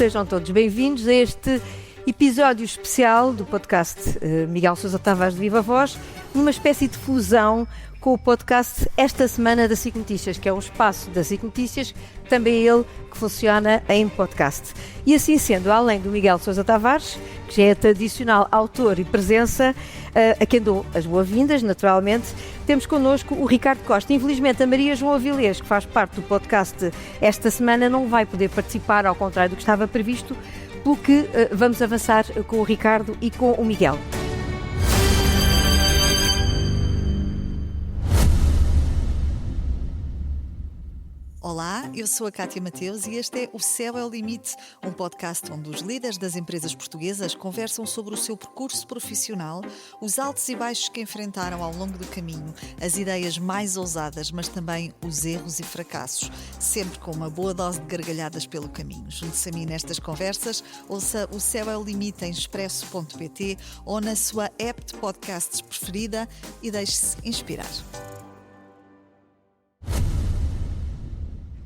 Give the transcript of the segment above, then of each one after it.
Sejam todos bem-vindos a este episódio especial do podcast Miguel Sousa Tavares de Viva Voz, numa espécie de fusão com o podcast Esta Semana da SIC Notícias, que é um espaço da SIC Notícias, também ele que funciona em podcast. E assim sendo, além do Miguel Sousa Tavares, que já é tradicional autor e presença, a quem dou as boas-vindas, naturalmente, temos connosco o Ricardo Costa. Infelizmente, a Maria João Avilés, que faz parte do podcast Esta Semana, não vai poder participar, ao contrário do que estava previsto, pelo que vamos avançar com o Ricardo e com o Miguel. Olá, eu sou a Cátia Mateus e este é O Céu é o Limite, um podcast onde os líderes das empresas portuguesas conversam sobre o seu percurso profissional, os altos e baixos que enfrentaram ao longo do caminho, as ideias mais ousadas, mas também os erros e fracassos, sempre com uma boa dose de gargalhadas pelo caminho. Junte-se a mim nestas conversas, ouça O Céu é o Limite em expresso.pt ou na sua app de podcasts preferida e deixe-se inspirar.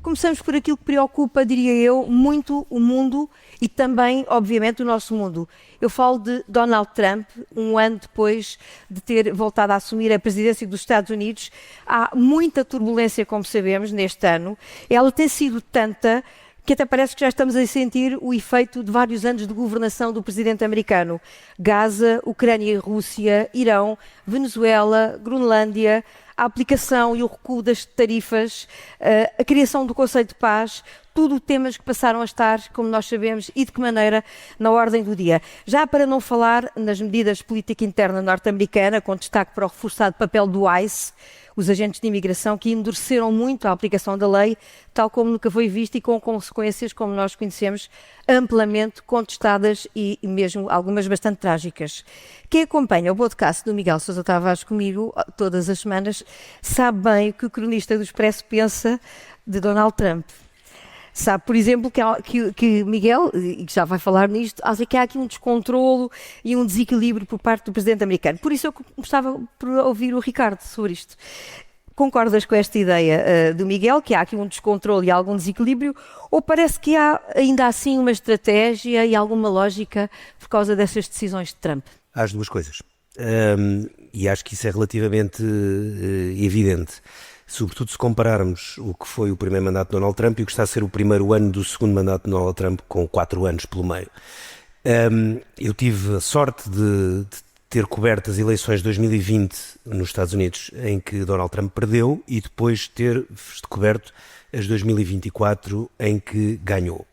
Começamos por aquilo que preocupa, diria eu, muito o mundo e também, obviamente, o nosso mundo. Eu falo de Donald Trump, um ano depois de ter voltado a assumir a presidência dos Estados Unidos. Há muita turbulência, como sabemos, neste ano. Ela tem sido tanta que até parece que já estamos a sentir o efeito de vários anos de governação do presidente americano. Gaza, Ucrânia e Rússia, Irão, Venezuela, Groenlândia, a aplicação e o recuo das tarifas, a criação do Conselho de Paz, tudo temas que passaram a estar, como nós sabemos, e de que maneira, na ordem do dia. Já para não falar nas medidas de política interna norte-americana, com destaque para o reforçado papel do ICE, os agentes de imigração que endureceram muito a aplicação da lei, tal como nunca foi visto e com consequências, como nós conhecemos, amplamente contestadas e mesmo algumas bastante trágicas. Quem acompanha o podcast do Miguel Sousa Tavares comigo todas as semanas sabe bem o que o cronista do Expresso pensa de Donald Trump. Sabe, por exemplo, que Miguel, e que já vai falar nisto, acha que há aqui um descontrolo e um desequilíbrio por parte do presidente americano. Por isso eu gostava por ouvir o Ricardo sobre isto. Concordas com esta ideia do Miguel, que há aqui um descontrolo e algum desequilíbrio, ou parece que há ainda assim uma estratégia e alguma lógica por causa dessas decisões de Trump? Há as duas coisas. E acho que isso é relativamente evidente. Sobretudo se compararmos o que foi o primeiro mandato de Donald Trump e o que está a ser o primeiro ano do segundo mandato de Donald Trump, com 4 anos pelo meio. Eu tive a sorte de ter coberto as eleições de 2020 nos Estados Unidos, em que Donald Trump perdeu, e depois ter coberto as de 2024, em que ganhou.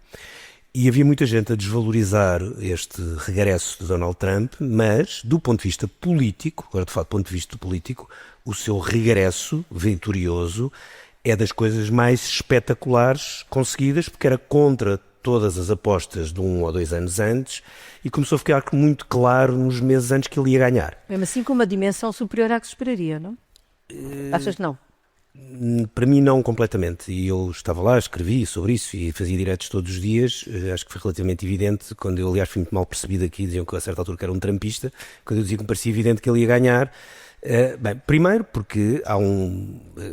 E havia muita gente a desvalorizar este regresso de Donald Trump, mas, do ponto de vista político, agora de fato do ponto de vista político, o seu regresso vitorioso é das coisas mais espetaculares conseguidas, porque era contra todas as apostas de 1 ou 2 anos antes e começou a ficar muito claro nos meses antes que ele ia ganhar. Mesmo assim com uma dimensão superior à que se esperaria, não? Achas que não? Para mim não completamente, e eu estava lá, escrevi sobre isso e fazia diretos todos os dias. Acho que foi relativamente evidente, quando eu aliás fui muito mal percebido aqui, diziam que a certa altura que era um trumpista, quando eu dizia que me parecia evidente que ele ia ganhar. Bem, primeiro porque há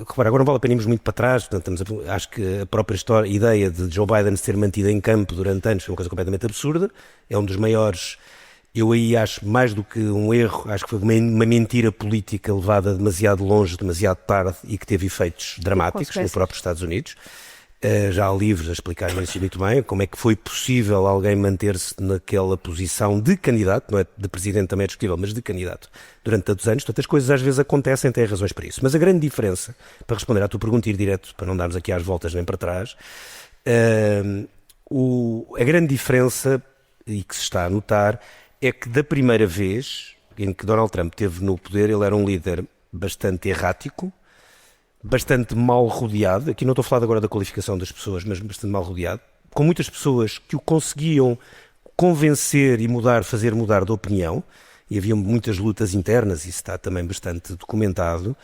repara, agora não vale a pena irmos muito para trás, portanto, acho que a própria ideia de Joe Biden se ter mantido em campo durante anos foi uma coisa completamente absurda, é um dos maiores. Eu aí acho, mais do que um erro, acho que foi uma mentira política levada demasiado longe, demasiado tarde e que teve efeitos dramáticos nos próprios Estados Unidos. Já há livros a explicar isso muito bem, como é que foi possível alguém manter-se naquela posição de candidato, não é de presidente também é discutível, mas de candidato durante tantos anos. Portanto, as coisas às vezes acontecem, têm razões para isso. Mas a grande diferença, para responder à tua pergunta e ir direto, para não darmos aqui às voltas nem para trás, a grande diferença, e que se está a notar, é que da primeira vez em que Donald Trump esteve no poder, ele era um líder bastante errático, bastante mal rodeado, aqui não estou a falar agora da qualificação das pessoas, mas bastante mal rodeado, com muitas pessoas que o conseguiam convencer e fazer mudar de opinião, e havia muitas lutas internas, isso está também bastante documentado,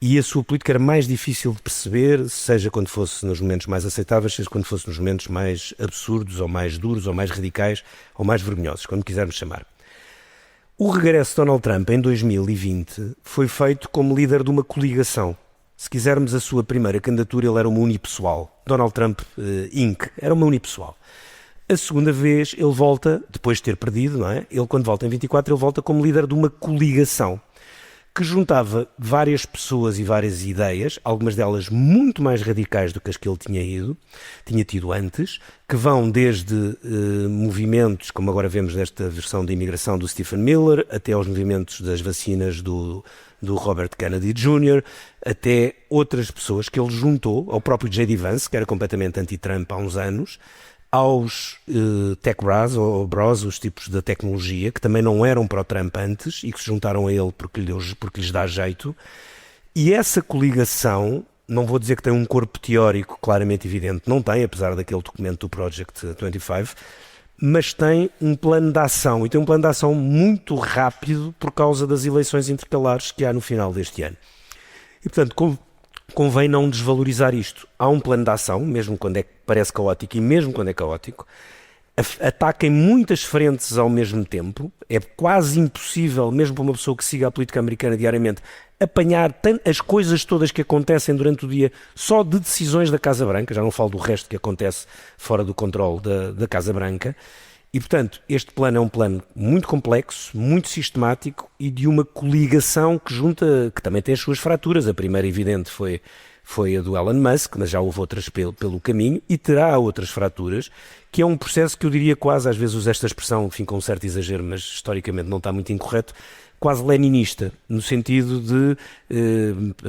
e a sua política era mais difícil de perceber, seja quando fosse nos momentos mais aceitáveis, seja quando fosse nos momentos mais absurdos, ou mais duros, ou mais radicais, ou mais vergonhosos, como quisermos chamar. O regresso de Donald Trump em 2020 foi feito como líder de uma coligação. Se quisermos, a sua primeira candidatura, ele era uma unipessoal. Donald Trump Inc. era uma unipessoal. A segunda vez ele volta, depois de ter perdido, não é? Ele quando volta em 24, ele volta como líder de uma coligação que juntava várias pessoas e várias ideias, algumas delas muito mais radicais do que as que ele tinha tido antes, que vão desde movimentos, como agora vemos nesta versão de imigração do Stephen Miller, até aos movimentos das vacinas do Robert Kennedy Jr., até outras pessoas que ele juntou, ao próprio J.D. Vance, que era completamente anti-Trump há uns anos, aos tech bros, os tipos da tecnologia, que também não eram pró-Trump antes e que se juntaram a ele porque lhes dá jeito. E essa coligação, não vou dizer que tem um corpo teórico claramente evidente, não tem, apesar daquele documento do Project 25, mas tem um plano de ação, e tem um plano de ação muito rápido por causa das eleições intercalares que há no final deste ano. E, portanto, convém não desvalorizar isto. Há um plano de ação, mesmo quando parece caótico e mesmo quando é caótico, ataca em muitas frentes ao mesmo tempo, é quase impossível, mesmo para uma pessoa que siga a política americana diariamente, apanhar as coisas todas que acontecem durante o dia só de decisões da Casa Branca, já não falo do resto que acontece fora do controle da Casa Branca. E, portanto, este plano é um plano muito complexo, muito sistemático e de uma coligação que também tem as suas fraturas. A primeira, evidente, foi a do Elon Musk, mas já houve outras pelo caminho e terá outras fraturas, que é um processo que eu diria quase, às vezes uso esta expressão, enfim, com um certo exagero, mas historicamente não está muito incorreto, quase leninista, no sentido de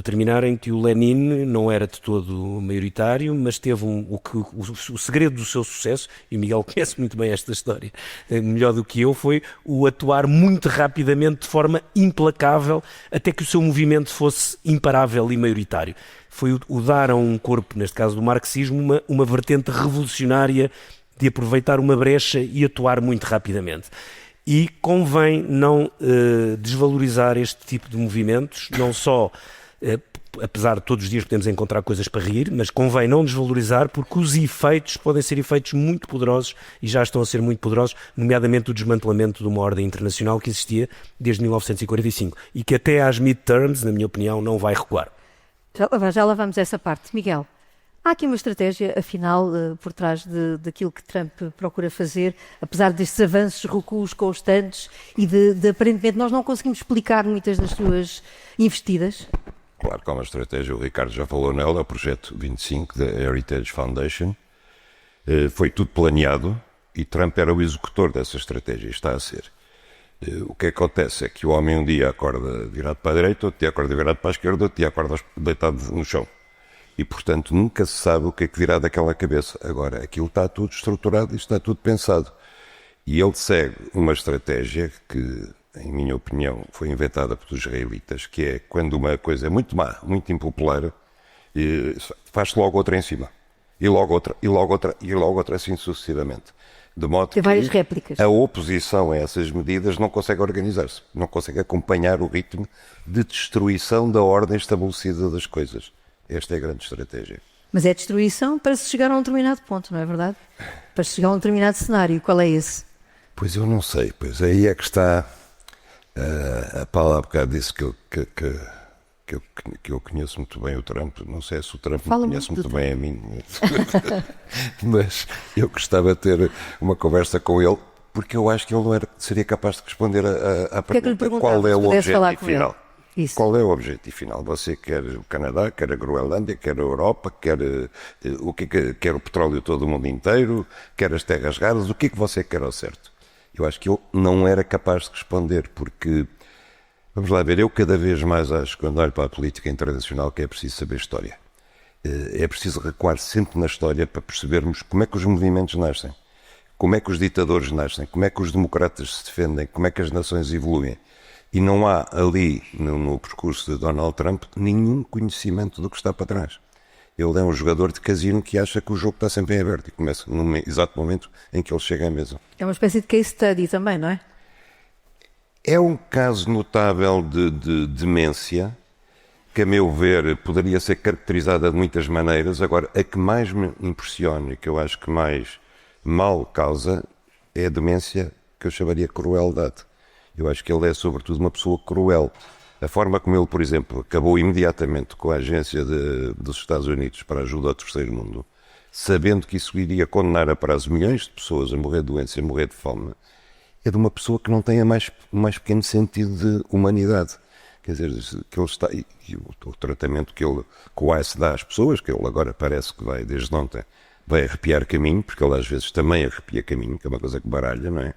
terminarem que o Lenin não era de todo maioritário, mas teve o segredo do seu sucesso, e o Miguel conhece muito bem esta história, melhor do que eu, foi o atuar muito rapidamente, de forma implacável, até que o seu movimento fosse imparável e maioritário. Foi o dar a um corpo, neste caso do marxismo, uma vertente revolucionária de aproveitar uma brecha e atuar muito rapidamente. E convém não desvalorizar este tipo de movimentos, não só, apesar de todos os dias podemos encontrar coisas para rir, mas convém não desvalorizar porque os efeitos podem ser efeitos muito poderosos e já estão a ser muito poderosos, nomeadamente o desmantelamento de uma ordem internacional que existia desde 1945 e que até às midterms, na minha opinião, não vai recuar. Já lá vamos a essa parte. Miguel, há aqui uma estratégia, afinal, por trás daquilo que Trump procura fazer, apesar destes avanços, recuos constantes e de aparentemente nós não conseguimos explicar muitas das suas investidas? Claro que há uma estratégia, o Ricardo já falou nela, é o projeto 25 da Heritage Foundation. Foi tudo planeado e Trump era o executor dessa estratégia, está a ser. O que acontece é que o homem um dia acorda virado para a direita, outro dia acorda virado para a esquerda, outro dia acorda deitado no chão. E, portanto, nunca se sabe o que é que virá daquela cabeça. Agora, aquilo está tudo estruturado e está tudo pensado. E ele segue uma estratégia que, em minha opinião, foi inventada pelos israelitas, que é quando uma coisa é muito má, muito impopular, faz-se logo outra em cima. E logo outra, e logo outra, e logo outra, assim sucessivamente. De modo Tem várias réplicas. A oposição a essas medidas não consegue organizar-se, não consegue acompanhar o ritmo de destruição da ordem estabelecida das coisas. Esta é a grande estratégia. Mas é destruição para se chegar a um determinado ponto, não é verdade? Para se chegar a um determinado cenário. Qual é esse? Pois eu não sei. Pois aí é que está a Paula há bocado disse que eu conheço muito bem o Trump. Não sei se o Trump me conhece muito bem a mim. Mas eu gostava de ter uma conversa com ele, porque eu acho que ele não seria capaz de responder à pergunta. Qual é o objetivo final? Isso. Qual é o objetivo final? Você quer o Canadá, quer a Groenlândia, quer a Europa, quer o petróleo todo o mundo inteiro, quer as terras raras, o que é que você quer ao certo? Eu acho que ele não era capaz de responder, porque, vamos lá ver, eu cada vez mais acho, quando olho para a política internacional, que é preciso saber história. É preciso recuar sempre na história para percebermos como é que os movimentos nascem, como é que os ditadores nascem, como é que os democratas se defendem, como é que as nações evoluem. E não há ali, no percurso de Donald Trump, nenhum conhecimento do que está para trás. Ele é um jogador de casino que acha que o jogo está sempre em aberto e começa no exato momento em que ele chega à mesa. É uma espécie de case study também, não é? É um caso notável de demência, que a meu ver poderia ser caracterizada de muitas maneiras. Agora, a que mais me impressiona e que eu acho que mais mal causa é a demência que eu chamaria crueldade. Eu acho que ele é, sobretudo, uma pessoa cruel. A forma como ele, por exemplo, acabou imediatamente com a agência dos Estados Unidos para a ajuda ao terceiro mundo, sabendo que isso iria condenar a prazo milhões de pessoas a morrer de doença e a morrer de fome, é de uma pessoa que não tem o mais pequeno sentido de humanidade. Quer dizer, que ele está, e o tratamento que o AS dá às pessoas, que ele agora parece que vai, desde ontem, vai arrepiar caminho, porque ele às vezes também arrepia caminho, que é uma coisa que baralha, não é?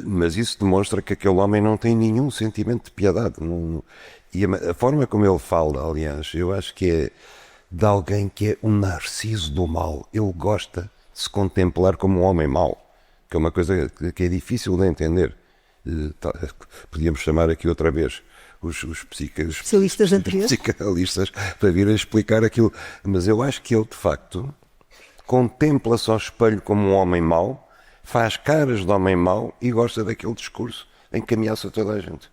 Mas isso demonstra que aquele homem não tem nenhum sentimento de piedade. E a forma como ele fala, aliás, eu acho que é de alguém que é um narciso do mal. Ele gosta de se contemplar como um homem mau, que é uma coisa que é difícil de entender. Podíamos chamar aqui outra vez os especialistas anteriores, psicanalistas, para vir a explicar aquilo. Mas eu acho que ele, de facto, contempla-se ao espelho como um homem mau, faz caras de homem mau e gosta daquele discurso em que ameaça toda a gente.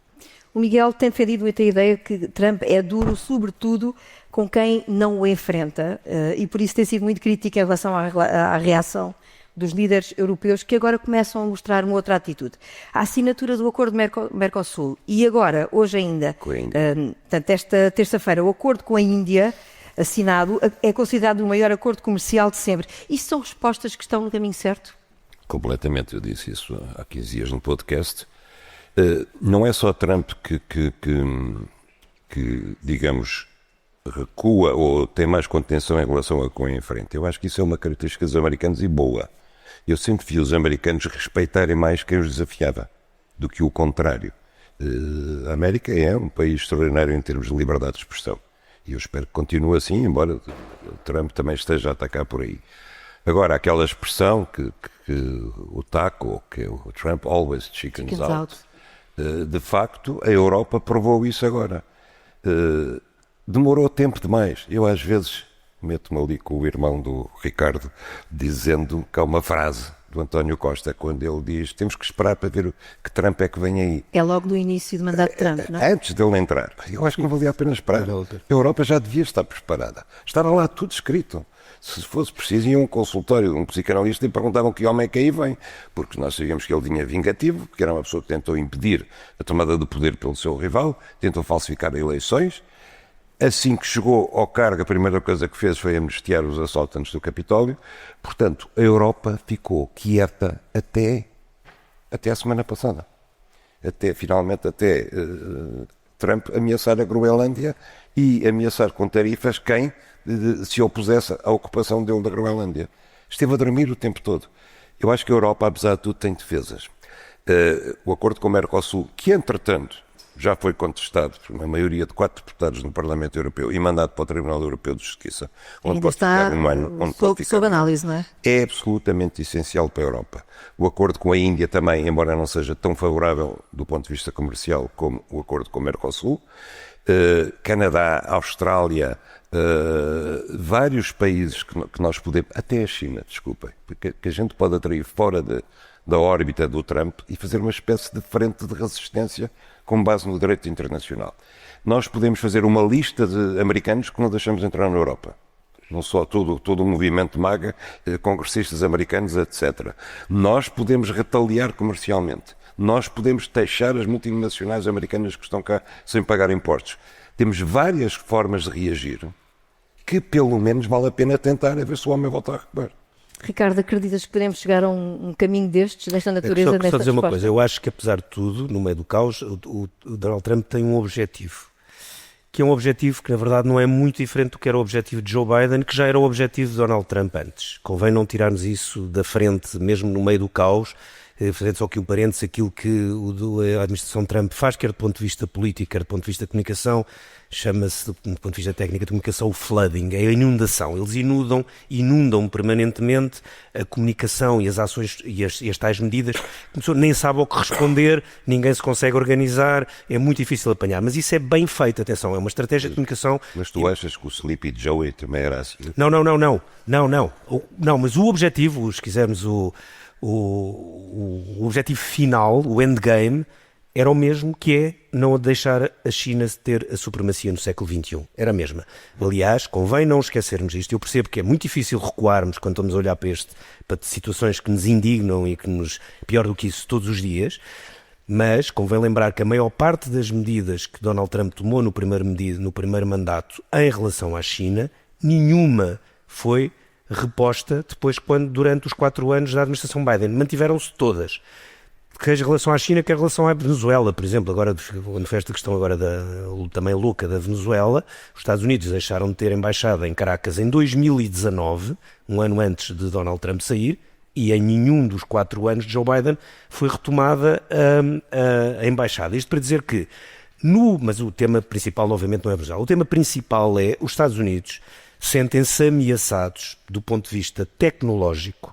O Miguel tem defendido a ideia que Trump é duro, sobretudo, com quem não o enfrenta, e por isso tem sido muito crítico em relação à reação dos líderes europeus, que agora começam a mostrar uma outra atitude. A assinatura do acordo Mercosul e agora, hoje ainda, portanto, esta terça-feira, o acordo com a Índia, assinado, é considerado o maior acordo comercial de sempre. Isto são respostas que estão no caminho certo? Completamente, eu disse isso há 15 dias no podcast. Não é só Trump que, digamos, recua ou tem mais contenção em relação a com em frente. Eu acho que isso é uma característica dos americanos e boa. Eu sempre vi os americanos respeitarem mais quem os desafiava do que o contrário. A América é um país extraordinário em termos de liberdade de expressão. E eu espero que continue assim, embora Trump também esteja a atacar por aí. Agora, aquela expressão que o taco, que o Trump always chickens out. De facto, a Europa provou isso agora. Demorou tempo demais. Eu, às vezes, meto-me ali com o irmão do Ricardo, dizendo que há uma frase do António Costa, quando ele diz: temos que esperar para ver que Trump é que vem aí. É logo do início do mandato de Trump, não é? Antes dele entrar. Eu acho que não valia a pena esperar. A Europa já devia estar preparada. Estava lá tudo escrito. Se fosse preciso, iam a um consultório de um psicanalista e perguntavam que homem é que aí vem, porque nós sabíamos que ele vinha vingativo, porque era uma pessoa que tentou impedir a tomada do poder pelo seu rival, tentou falsificar eleições. Assim que chegou ao cargo, a primeira coisa que fez foi amnistiar os assaltantes do Capitólio. Portanto, a Europa ficou quieta até a semana passada. Finalmente, Trump ameaçar a Groenlândia e ameaçar com tarifas quem se opusesse à ocupação dele da Groenlândia. Esteve a dormir o tempo todo. Eu acho que a Europa, apesar de tudo, tem defesas. O acordo com o Mercosul, que entretanto já foi contestado por uma maioria de 4 deputados no Parlamento Europeu e mandado para o Tribunal Europeu de Justiça, onde pode ficar um ano. Sob análise, não é? É absolutamente essencial para a Europa. O acordo com a Índia também, embora não seja tão favorável do ponto de vista comercial como o acordo com o Mercosul. Canadá, Austrália, vários países que nós podemos, até a China, desculpem, que a gente pode atrair fora da órbita do Trump e fazer uma espécie de frente de resistência com base no direito internacional. Nós podemos fazer uma lista de americanos que não deixamos entrar na Europa. Não só todo o movimento MAGA, congressistas americanos, etc. Nós podemos retaliar comercialmente. Nós podemos taxar as multinacionais americanas que estão cá sem pagar impostos. Temos várias formas de reagir que, pelo menos, vale a pena tentar a ver se o homem volta a recuperar. Ricardo, acreditas que podemos chegar a um caminho destes, desta natureza, nesta resposta? Só dizer uma coisa, eu acho que apesar de tudo, no meio do caos, o Donald Trump tem um objetivo, que é um objetivo que na verdade não é muito diferente do que era o objetivo de Joe Biden, que já era o objetivo de Donald Trump antes. Convém não tirarmos isso da frente, mesmo no meio do caos, fazendo só aqui um parênteses, aquilo que a administração Trump faz, quer do ponto de vista político, quer do ponto de vista de comunicação, chama-se, do ponto de vista técnico de comunicação, o flooding, é a inundação. Eles inundam permanentemente a comunicação e as ações e as tais medidas. A pessoa nem sabe ao que responder, ninguém se consegue organizar, é muito difícil apanhar. Mas isso é bem feito, atenção, é uma estratégia de comunicação. Mas tu achas que o Sleepy Joey também era assim? Não, mas o objetivo, se quisermos, o objetivo final, o endgame, era o mesmo, que é não deixar a China ter a supremacia no século XXI. Era a mesma. Aliás, convém não esquecermos isto. Eu percebo que é muito difícil recuarmos quando estamos a olhar para situações que nos indignam e que pior do que isso, todos os dias, mas convém lembrar que a maior parte das medidas que Donald Trump tomou no primeiro mandato em relação à China, nenhuma foi reposta depois, durante os 4 anos da administração Biden. Mantiveram-se todas. Quer em relação à China, quer em relação à Venezuela, por exemplo. Agora, quando foi esta questão agora também louca da Venezuela, os Estados Unidos deixaram de ter embaixada em Caracas em 2019, um ano antes de Donald Trump sair, e em nenhum dos 4 anos de Joe Biden foi retomada a embaixada. Isto para dizer que, mas o tema principal, obviamente, não é a Venezuela. O tema principal é os Estados Unidos sentem-se ameaçados do ponto de vista tecnológico,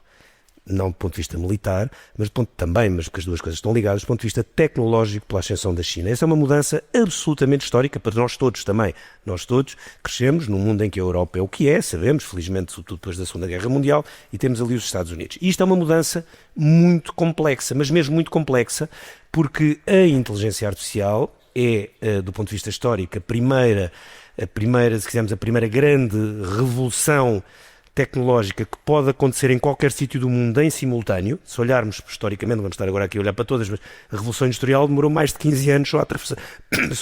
não do ponto de vista militar, mas porque as duas coisas estão ligadas, do ponto de vista tecnológico pela ascensão da China. Essa é uma mudança absolutamente histórica para nós todos também. Nós todos crescemos num mundo em que a Europa é o que é, sabemos, felizmente, sobretudo depois da Segunda Guerra Mundial, e temos ali os Estados Unidos. E isto é uma mudança muito complexa, mas mesmo muito complexa, porque a inteligência artificial é, do ponto de vista histórico, a primeira, se quisermos, a primeira grande revolução tecnológica que pode acontecer em qualquer sítio do mundo em simultâneo. Se olharmos historicamente, não vamos estar agora aqui a olhar para todas, mas a Revolução Industrial demorou mais de 15 anos só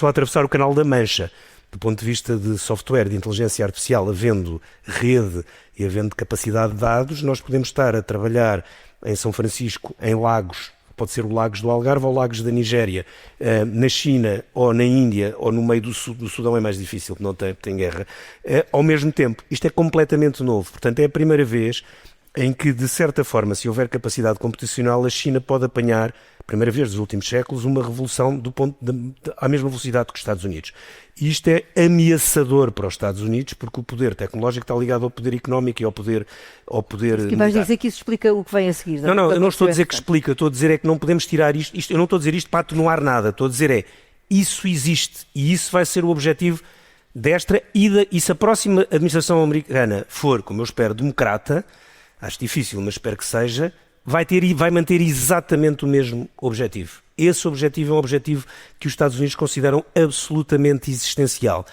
a atravessar o Canal da Mancha. Do ponto de vista de software, de inteligência artificial, havendo rede e havendo capacidade de dados, nós podemos estar a trabalhar em São Francisco, em lagos, pode ser o Lagos do Algarve ou Lagos da Nigéria, na China ou na Índia ou no meio do Sudão é mais difícil, porque não tem guerra, ao mesmo tempo. Isto é completamente novo, portanto é a primeira vez em que, de certa forma, se houver capacidade computacional, a China pode apanhar, primeira vez dos últimos séculos, uma revolução à mesma velocidade que os Estados Unidos. E isto é ameaçador para os Estados Unidos, porque o poder tecnológico está ligado ao poder económico e ao poder E vais dizer que isso explica o que vem a seguir. Não, eu não estou a dizer que explica, estou a dizer é que não podemos tirar isto. Eu não estou a dizer isto para atenuar nada, estou a dizer isso existe e isso vai ser o objetivo desta e se a próxima administração americana for, como eu espero, democrata, acho difícil, mas espero que seja, vai manter exatamente o mesmo objetivo. Esse objetivo é um objetivo que os Estados Unidos consideram absolutamente existencial.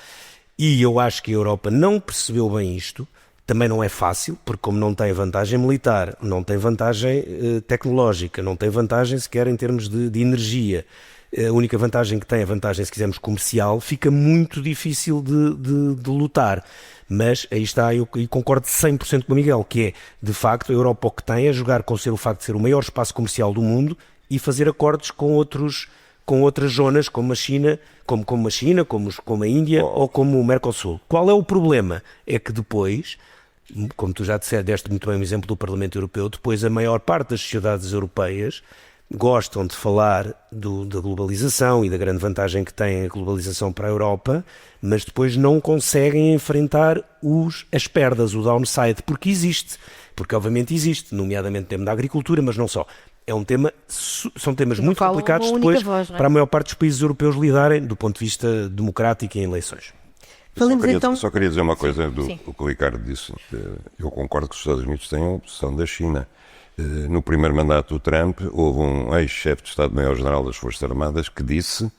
E eu acho que a Europa não percebeu bem isto. Também não é fácil, porque como não tem vantagem militar, não tem vantagem tecnológica, não tem vantagem sequer em termos de energia. A única vantagem que tem, a vantagem, se quisermos, comercial, fica muito difícil de lutar. Mas aí está, eu concordo 100% com o Miguel, que é, de facto, a Europa o que tem é jogar com o facto de ser o maior espaço comercial do mundo e fazer acordos com outras zonas, como a China, como a Índia ou como o Mercosul. Qual é o problema? É que depois, como tu já deste muito bem o exemplo do Parlamento Europeu, depois a maior parte das sociedades europeias gostam de falar da globalização e da grande vantagem que tem a globalização para a Europa, mas depois não conseguem enfrentar as perdas, o downside, porque obviamente existe, nomeadamente o tema da agricultura, mas não só. São temas muito complicados depois para a maior parte dos países europeus lidarem do ponto de vista democrático e em eleições. Só queria dizer uma coisa do que o Ricardo disse. Eu concordo que os Estados Unidos têm a opção da China. No primeiro mandato do Trump, houve um ex-chefe de Estado-Maior-General das Forças Armadas que disse,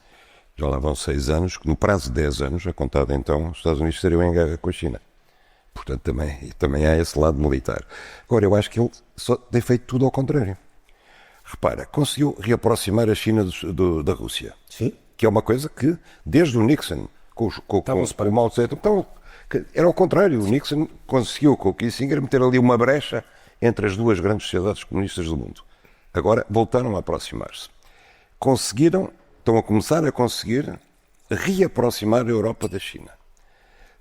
já lá vão 6 anos, que no prazo de 10 anos, a contar então, os Estados Unidos estariam em guerra com a China. Portanto, também há esse lado militar. Agora, eu acho que ele só tem feito tudo ao contrário. Repara, conseguiu reaproximar a China da Rússia. Sim. Que é uma coisa que, desde o Nixon, com o Mao Tse-tung, era ao contrário. O Nixon conseguiu, com o Kissinger, meter ali uma brecha entre as duas grandes sociedades comunistas do mundo. Agora voltaram a aproximar-se. Estão a começar a conseguir reaproximar a Europa da China.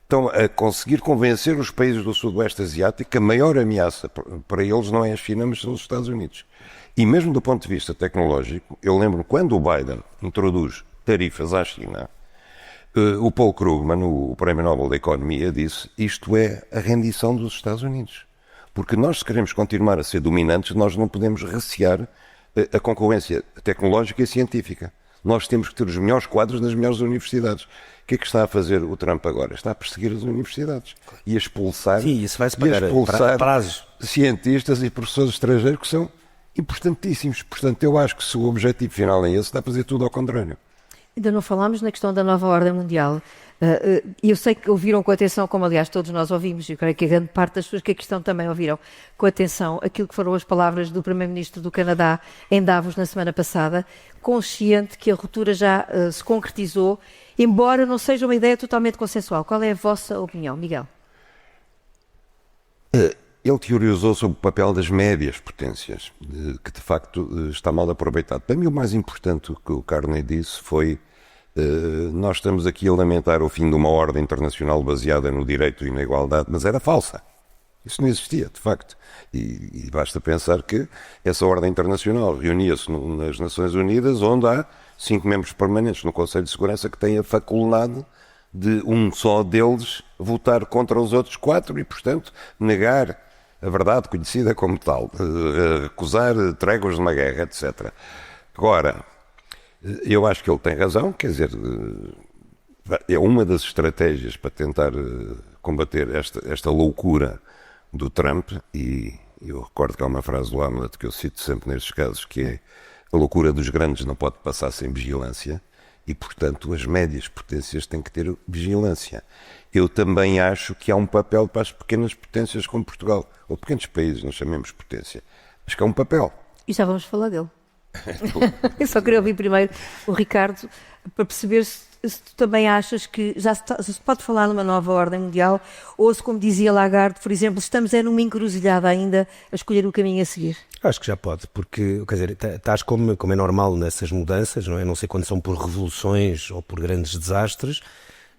Estão a conseguir convencer os países do Sudoeste Asiático que a maior ameaça para eles não é a China, mas são os Estados Unidos. E mesmo do ponto de vista tecnológico, eu lembro quando o Biden introduz tarifas à China, o Paul Krugman, o Prémio Nobel da Economia, disse isto é a rendição dos Estados Unidos. Porque nós, se queremos continuar a ser dominantes, nós não podemos recear a concorrência tecnológica e científica. Nós temos que ter os melhores quadros nas melhores universidades. O que é que está a fazer o Trump agora? Está a perseguir as universidades e a expulsar, cientistas e professores estrangeiros que são importantíssimos. Portanto, eu acho que se o objetivo final é esse, está a fazer tudo ao contrário. Ainda não falámos na questão da nova ordem mundial. Eu sei que ouviram com atenção, como aliás todos nós ouvimos, e eu creio que a grande parte das pessoas que aqui estão também ouviram com atenção aquilo que foram as palavras do Primeiro-Ministro do Canadá em Davos na semana passada, consciente que a ruptura já se concretizou, embora não seja uma ideia totalmente consensual. Qual é a vossa opinião, Miguel? ele teorizou sobre o papel das médias potências, que de facto está mal aproveitado. Para mim o mais importante que o Carney disse foi nós estamos aqui a lamentar o fim de uma ordem internacional baseada no direito e na igualdade, mas era falsa. Isso não existia, de facto. E basta pensar que essa ordem internacional reunia-se nas Nações Unidas, onde há 5 membros permanentes no Conselho de Segurança que têm a faculdade de um só deles votar contra os outros 4 e, portanto, negar a verdade conhecida como tal, recusar tréguas de uma guerra, etc. Agora, eu acho que ele tem razão, quer dizer, é uma das estratégias para tentar combater esta loucura do Trump, e eu recordo que há uma frase do Hamlet que eu cito sempre nestes casos, que é: a loucura dos grandes não pode passar sem vigilância, e, portanto, as médias potências têm que ter vigilância. Eu também acho que há um papel para as pequenas potências como Portugal, ou pequenos países, não chamemos potência. Acho que há um papel. E já vamos falar dele. Eu só queria ouvir primeiro o Ricardo para perceber se tu também achas que já se pode falar numa nova ordem mundial, ou se, como dizia Lagarde, por exemplo, estamos numa encruzilhada ainda a escolher o caminho a seguir. Acho que já pode, porque, quer dizer, estás como é normal nessas mudanças, não é? Não sei quando são por revoluções ou por grandes desastres,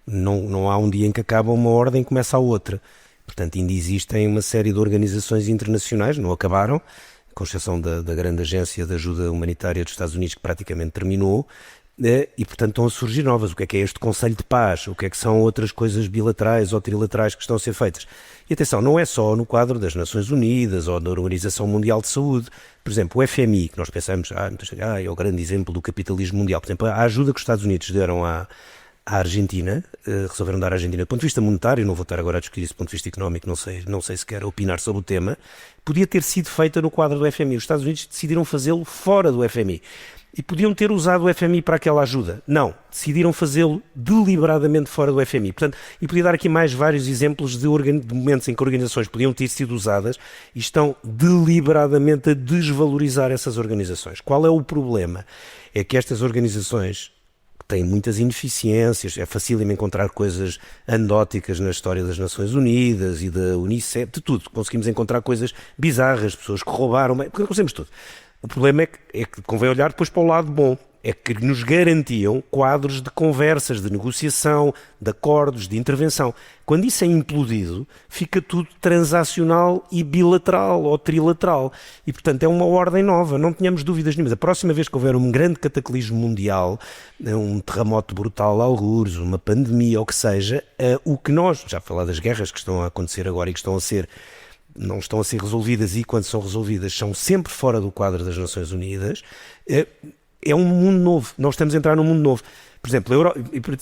não há um dia em que acaba uma ordem e começa a outra. Portanto, ainda existem uma série de organizações internacionais, não acabaram, com exceção da grande agência de ajuda humanitária dos Estados Unidos, que praticamente terminou, e portanto estão a surgir novas. O que é este Conselho de Paz? O que são outras coisas bilaterais ou trilaterais que estão a ser feitas? E atenção, não é só no quadro das Nações Unidas ou da Organização Mundial de Saúde. Por exemplo, o FMI, que nós pensamos, é o grande exemplo do capitalismo mundial. Por exemplo, a ajuda que os Estados Unidos deram à Argentina, resolveram dar à Argentina, do ponto de vista monetário, não vou estar agora a discutir isso do ponto de vista económico, não sei se quer opinar sobre o tema, podia ter sido feita no quadro do FMI. Os Estados Unidos decidiram fazê-lo fora do FMI. E podiam ter usado o FMI para aquela ajuda. Não, decidiram fazê-lo deliberadamente fora do FMI. Portanto, e podia dar aqui mais vários exemplos de momentos em que organizações podiam ter sido usadas e estão deliberadamente a desvalorizar essas organizações. Qual é o problema? É que estas organizações têm muitas ineficiências, é fácil encontrar coisas anedóticas na história das Nações Unidas e da Unicef, de tudo. Conseguimos encontrar coisas bizarras, pessoas que roubaram, porque conhecemos tudo. O problema é que convém olhar depois para o lado bom, é que nos garantiam quadros de conversas, de negociação, de acordos, de intervenção. Quando isso é implodido, fica tudo transacional e bilateral ou trilateral. E, portanto, é uma ordem nova, não tenhamos dúvidas nenhumas. A próxima vez que houver um grande cataclismo mundial, um terremoto brutal, algures, uma pandemia ou o que seja, o que nós, já falar das guerras que estão a acontecer agora e que não estão a ser resolvidas, e quando são resolvidas são sempre fora do quadro das Nações Unidas, é um mundo novo. Nós estamos a entrar num mundo novo. Por exemplo,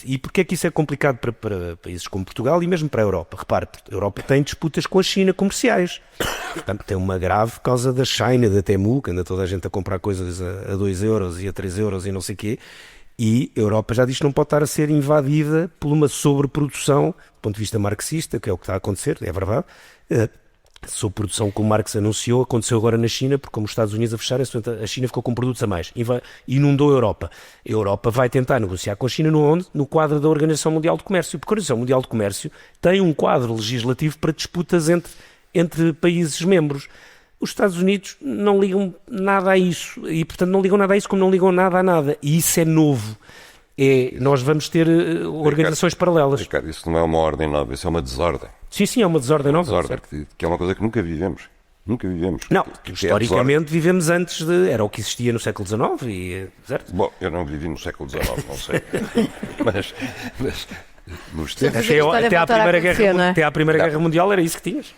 e porquê é que isso é complicado para países como Portugal e mesmo para a Europa? Repare, a Europa tem disputas com a China comerciais. Portanto, tem uma grave por causa da China, da Temu, que anda toda a gente a comprar coisas a 2 euros e a 3 euros e não sei o quê. E a Europa já diz que não pode estar a ser invadida por uma sobreprodução, do ponto de vista marxista, que é o que está a acontecer, é verdade. Sob produção que o Marx anunciou, aconteceu agora na China, porque como os Estados Unidos a fecharem, a China ficou com produtos a mais e inundou a Europa. A Europa vai tentar negociar com a China no quadro da Organização Mundial de Comércio, porque a Organização Mundial de Comércio tem um quadro legislativo para disputas entre países membros. Os Estados Unidos não ligam nada a isso, e portanto não ligam nada a isso como não ligam nada a nada, e isso é novo. Nós vamos ter organizações paralelas. Ricardo, isso não é uma ordem nova, isso é uma desordem. Sim, é uma desordem nova. Desordem, que é uma coisa que nunca vivemos. Nunca vivemos. Não, historicamente vivemos antes era o que existia no século XIX, certo? Bom, eu não vivi no século XIX, não sei. mas nos tempos... Até à Primeira Guerra Mundial era isso que tinhas.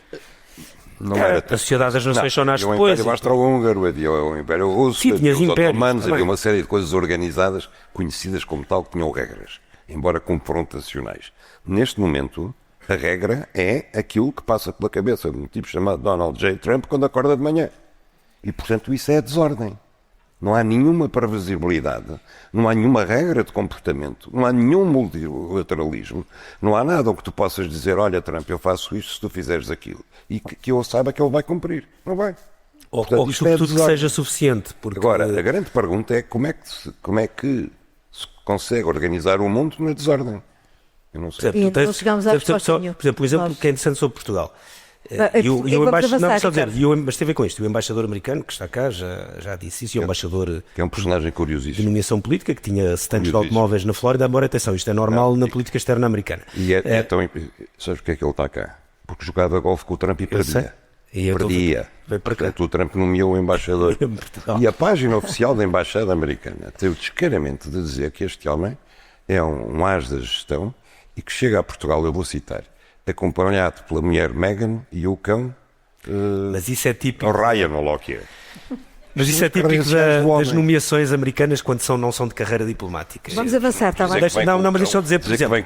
Não era a Sociedade das Nações só nasce depois. Havia o Império Austro-Húngaro, havia o Império Russo, sim, havia os impérios, otomanos, havia uma série de coisas organizadas, conhecidas como tal, que tinham regras, embora confrontacionais. Neste momento, a regra é aquilo que passa pela cabeça de um tipo chamado Donald J. Trump quando acorda de manhã. E, portanto, isso é a desordem. Não há nenhuma previsibilidade, não há nenhuma regra de comportamento, não há nenhum multilateralismo, não há nada o que tu possas dizer: olha, Trump, eu faço isto se tu fizeres aquilo. E que eu saiba que ele vai cumprir. Não vai. Portanto, ou sobretudo que seja suficiente. Porque... Agora, a grande pergunta é como é que se consegue organizar o mundo na desordem? Eu não sei. Não chegamos à resposta nenhuma. Por exemplo, um exemplo que é interessante sobre Portugal. Mas tem a ver com isto. O embaixador americano que está cá já disse isso. E o embaixador que é um personagem de curiosíssimo. nomeação política que tinha stands de automóveis na Flórida. Embora, atenção, isto é normal na política externa americana. E é tão. Sabes porque é que ele está cá? Porque jogava golfe com o Trump e perdia. Perdia. Portanto, o Trump nomeou o embaixador. E a página oficial da Embaixada Americana tem o descaramento de dizer que este homem é um as da gestão e que chega a Portugal, eu vou citar, acompanhado pela mulher Meghan e o cão mas isso é típico. o Ryan, ou lá o que é. Mas isso é típico das nomeações americanas quando não são de carreira diplomática. Vamos avançar, está bem? Mas deixa eu dizer, por exemplo,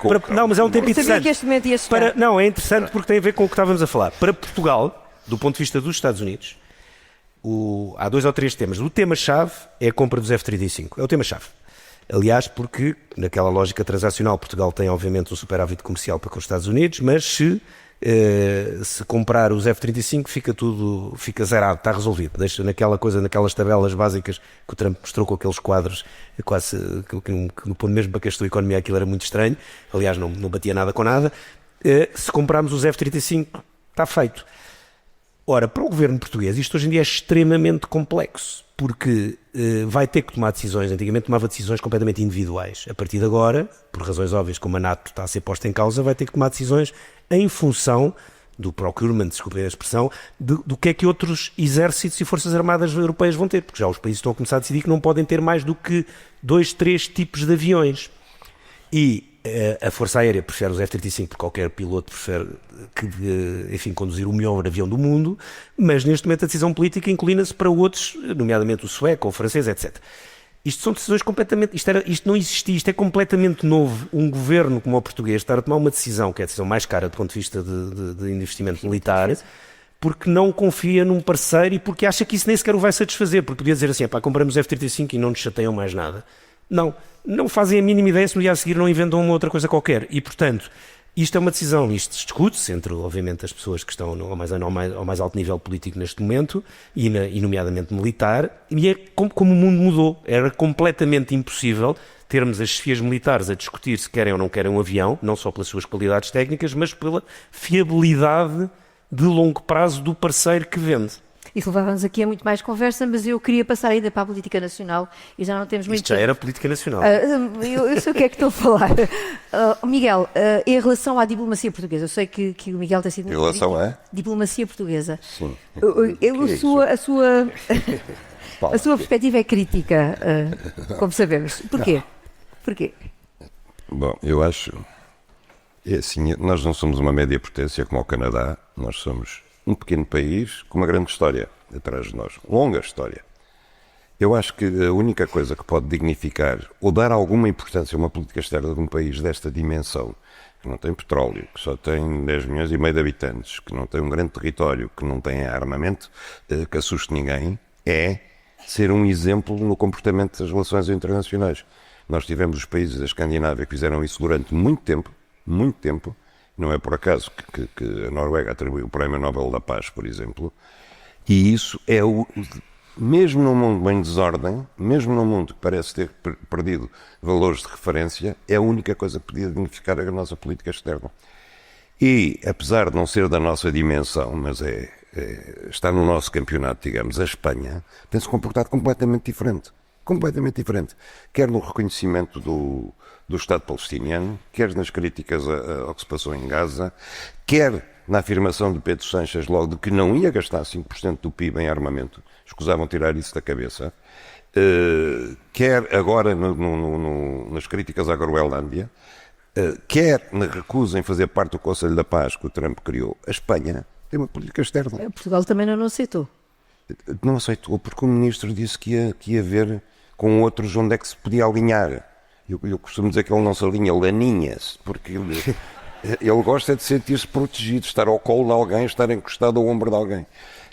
mas é um tempo interessante. É interessante porque tem a ver com o que estávamos a falar. Para Portugal, do ponto de vista dos Estados Unidos, há 2 ou 3 temas. O tema-chave é a compra dos F-35. É o tema-chave. Aliás, porque naquela lógica transacional Portugal tem obviamente um superávit comercial para com os Estados Unidos, mas se comprar os F-35 fica zerado, está resolvido. Deixa naquelas tabelas básicas que o Trump mostrou com aqueles quadros, quase que no ponto mesmo para que a economia aquilo era muito estranho, aliás não batia nada com nada. Se comprarmos os F-35 está feito. Ora, para o governo português isto hoje em dia é extremamente complexo, porque vai ter que tomar decisões. Antigamente tomava decisões completamente individuais. A partir de agora, por razões óbvias, como a NATO está a ser posta em causa, vai ter que tomar decisões em função do procurement, desculpem a expressão, do que é que outros exércitos e forças armadas europeias vão ter, porque já os países estão a começar a decidir que não podem ter mais do que 2, 3 tipos de aviões. E a Força Aérea prefere os F-35 porque qualquer piloto prefere conduzir o melhor avião do mundo, mas neste momento a decisão política inclina-se para outros, nomeadamente o sueco ou o francês, etc. Isto são decisões completamente... Isto não existia, isto é completamente novo. Um governo como o português estar a tomar uma decisão, que é a decisão mais cara do ponto de vista de investimento militar, porque não confia num parceiro e porque acha que isso nem sequer o vai satisfazer, porque podia dizer assim, compramos F-35 e não nos chateiam mais nada. Não fazem a mínima ideia se no dia a seguir não inventam uma outra coisa qualquer. E, portanto, isto é uma decisão, isto discute-se entre, obviamente, as pessoas que estão ao mais alto nível político neste momento, e nomeadamente militar, e é como o mundo mudou. Era completamente impossível termos as chefias militares a discutir se querem ou não querem um avião, não só pelas suas qualidades técnicas, mas pela fiabilidade de longo prazo do parceiro que vende. Isso levava-nos aqui a muito mais conversa, mas eu queria passar ainda para a política nacional e já não temos muito tempo. Isto já era política nacional. Eu sei o que é que estou a falar. Miguel, em relação à diplomacia portuguesa, eu sei que o Miguel tem sido... Em relação à? Diplomacia portuguesa. Sim. A sua perspectiva é crítica, como sabemos. Porquê? Bom, eu acho... É assim, nós não somos uma média potência como o Canadá, nós somos um pequeno país com uma grande história atrás de nós, longa história. Eu acho que a única coisa que pode dignificar ou dar alguma importância a uma política externa de um país desta dimensão, que não tem petróleo, que só tem 10 milhões e meio de habitantes, que não tem um grande território, que não tem armamento, que assuste ninguém, é ser um exemplo no comportamento das relações internacionais. Nós tivemos os países da Escandinávia que fizeram isso durante muito tempo. Não é por acaso que a Noruega atribuiu o Prémio Nobel da Paz, por exemplo, e isso é mesmo num mundo em desordem, mesmo num mundo que parece ter perdido valores de referência, é a única coisa que podia dignificar a nossa política externa. E, apesar de não ser da nossa dimensão, mas está no nosso campeonato, digamos, a Espanha tem-se comportado completamente diferente. Quer no reconhecimento do Estado palestiniano, quer nas críticas ao que se passou em Gaza, quer na afirmação de Pedro Sánchez logo de que não ia gastar 5% do PIB em armamento, escusavam tirar isso da cabeça, quer agora nas críticas à Groenlândia, quer na recusa em fazer parte do Conselho da Paz que o Trump criou. A Espanha tem uma política externa. Portugal também não aceitou. Não aceitou porque o ministro disse que ia ver com outros onde é que se podia alinhar. Eu costumo dizer que ele não se alinha, ele aninha-se, porque ele gosta de sentir-se protegido, estar ao colo de alguém, estar encostado ao ombro de alguém.